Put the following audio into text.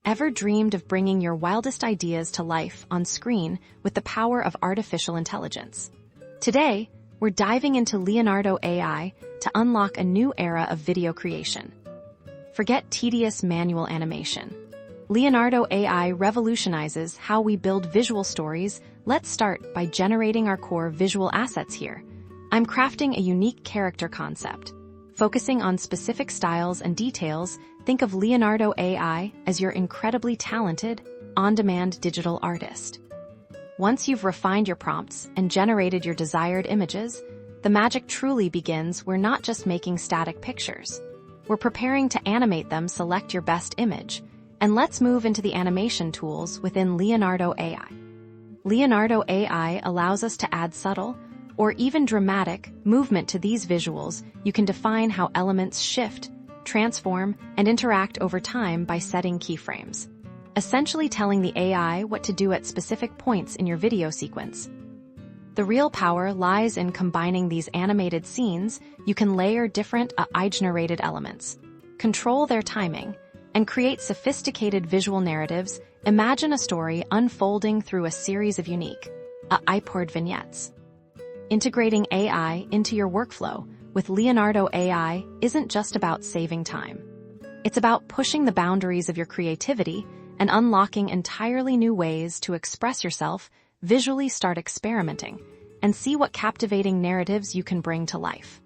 Ever dreamed of bringing your wildest ideas to life on screen with the power of artificial intelligence? Today, we're diving into Leonardo AI to unlock a new era of video creation. Forget tedious manual animation. Leonardo AI revolutionizes how we build visual stories. Let's start by generating our core visual assets here. I'm crafting a unique character concept. Focusing on specific styles and details, think of Leonardo AI as your incredibly talented, on-demand digital artist. Once you've refined your prompts and generated your desired images, the magic truly begins. We're not just making static pictures. We're preparing to animate them. Select your best image, and let's move into the animation tools within Leonardo AI. Leonardo AI allows us to add subtle, or even dramatic, movement to these visuals. You can define how elements shift, transform, and interact over time by setting keyframes, essentially telling the AI what to do at specific points in your video sequence. The real power lies in combining these animated scenes. You can layer different AI-generated elements, control their timing, and create sophisticated visual narratives. Imagine a story unfolding through a series of unique AI-powered vignettes. Integrating AI into your workflow with Leonardo AI isn't just about saving time. It's about pushing the boundaries of your creativity and unlocking entirely new ways to express yourself. Visually, start experimenting and see what captivating narratives you can bring to life.